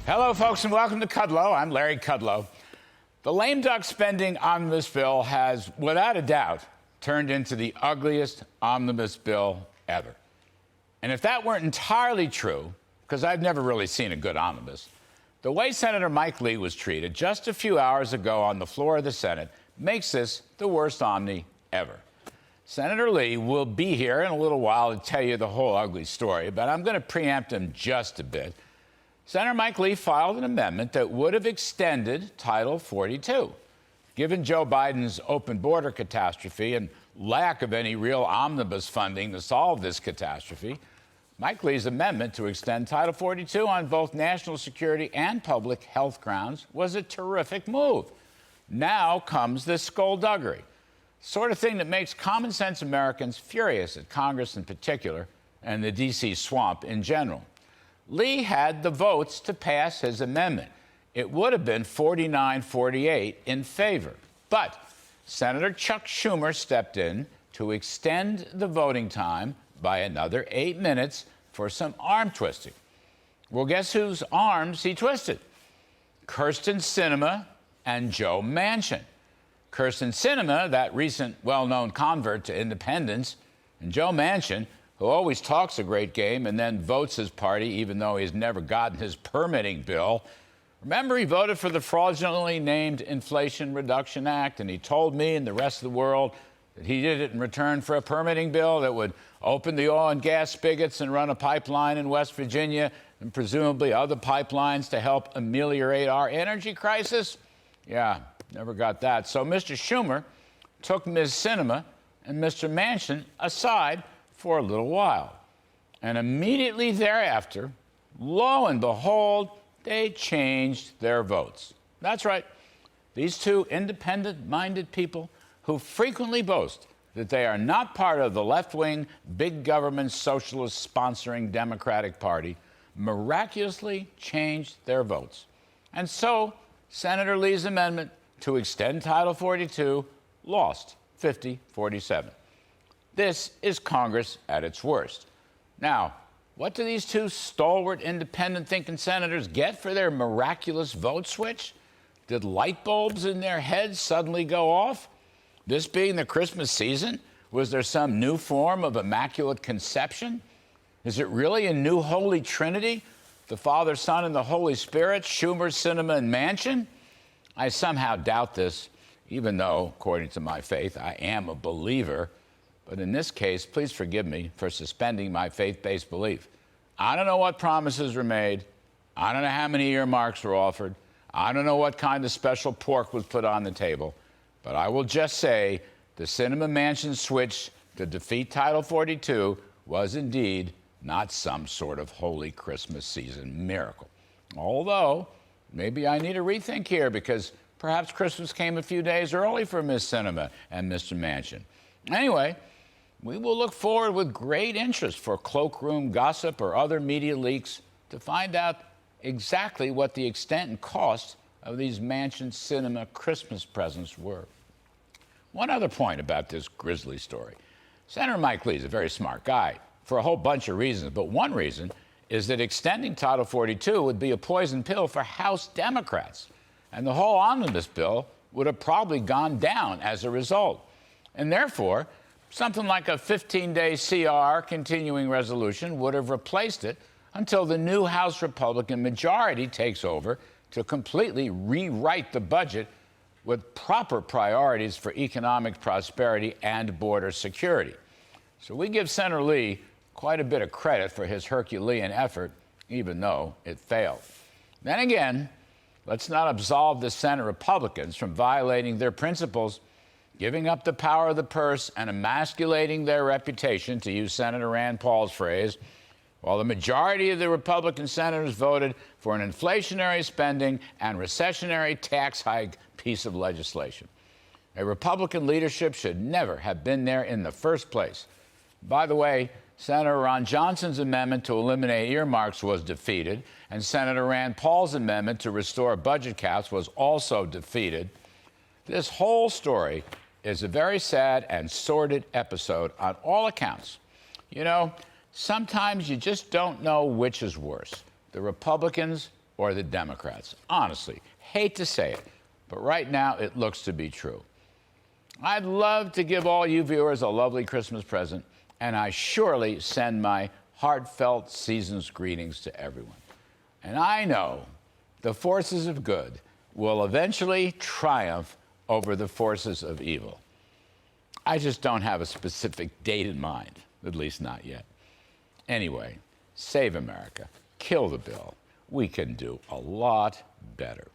Hello, folks, and welcome to Kudlow. I'm Larry Kudlow. The lame duck spending omnibus bill has, without a doubt, turned into the ugliest omnibus bill ever. And if that weren't entirely true, because I've never really seen a good omnibus, the way Senator Mike Lee was treated just a few hours ago on the floor of the Senate makes this the worst omni ever. Senator Lee will be here in a little while to tell you the whole ugly story, but I'm going to preempt him just a bit. Senator Mike Lee filed an amendment that would have extended Title 42. Given Joe Biden's open border catastrophe and lack of any real omnibus funding to solve this catastrophe, Mike Lee's amendment to extend Title 42 on both national security and public health grounds was a terrific move. Now comes this skullduggery, sort of thing that makes common sense Americans furious at Congress in particular and the D.C. swamp in general. Lee had the votes to pass his amendment. It would have been 49-48 in favor. But Senator Chuck Schumer stepped in to extend the voting time by another 8 minutes for some arm twisting. Well, guess whose arms he twisted? Kyrsten Sinema and Joe Manchin. Kyrsten Sinema, that recent well-known convert to independence, and Joe Manchin, who always talks a great game and then votes his party even though he's never gotten his permitting bill. Remember, he voted for the fraudulently named Inflation Reduction Act, and he told me and the rest of the world that he did it in return for a permitting bill that would open the oil and gas spigots and run a pipeline in West Virginia and presumably other pipelines to help ameliorate our energy crisis. Yeah, never got that. So Mr. Schumer took Ms. Sinema and Mr. Manchin aside for a little while. And immediately thereafter, lo and behold, they changed their votes. That's right. These two independent-minded people who frequently boast that they are not part of the left-wing, big government, socialist sponsoring Democratic Party miraculously changed their votes. And so Senator Lee's amendment to extend Title 42 lost 50-47. This is Congress at its worst. Now, what do these two stalwart, independent-thinking senators get for their miraculous vote switch? Did light bulbs in their heads suddenly go off? This being the Christmas season, was there some new form of immaculate conception? Is it really a new Holy Trinity? The Father, Son, and the Holy Spirit, Schumer, Sinema, and Manchin? I somehow doubt this, even though, according to my faith, I am a believer. But in this case, please forgive me for suspending my faith-based belief. I don't know what promises were made. I don't know how many earmarks were offered. I don't know what kind of special pork was put on the table. But I will just say the Sinema Manchin switch to defeat Title 42 was indeed not some sort of holy Christmas season miracle. Although, maybe I need a rethink here because perhaps Christmas came a few days early for Ms. Sinema and Mr. Manchin. Anyway, we will look forward with great interest for cloakroom gossip or other media leaks to find out exactly what the extent and cost of these Manchin Sinema Christmas presents were. One other point about this grisly story. Senator Mike Lee is a very smart guy for a whole bunch of reasons, but one reason is that extending Title 42 would be a poison pill for House Democrats, and the whole omnibus bill would have probably gone down as a result. And therefore, something like a 15-day CR continuing resolution would have replaced it until the new House Republican majority takes over to completely rewrite the budget with proper priorities for economic prosperity and border security. So we give Senator Lee quite a bit of credit for his Herculean effort, even though it failed. Then again, let's not absolve the Senate Republicans from violating their principles, giving up the power of the purse and emasculating their reputation, to use Senator Rand Paul's phrase, while the majority of the Republican senators voted for an inflationary spending and recessionary tax hike piece of legislation. A Republican leadership should never have been there in the first place. By the way, Senator Ron Johnson's amendment to eliminate earmarks was defeated, and Senator Rand Paul's amendment to restore budget caps was also defeated. This whole story is a very sad and sordid episode on all accounts. You know, sometimes you just don't know which is worse, the Republicans or the Democrats. Honestly, hate to say it, but right now it looks to be true. I'd love to give all you viewers a lovely Christmas present, and I surely send my heartfelt season's greetings to everyone. And I know the forces of good will eventually triumph over the forces of evil. I just don't have a specific date in mind, at least not yet. Anyway, save America, kill the bill. We can do a lot better.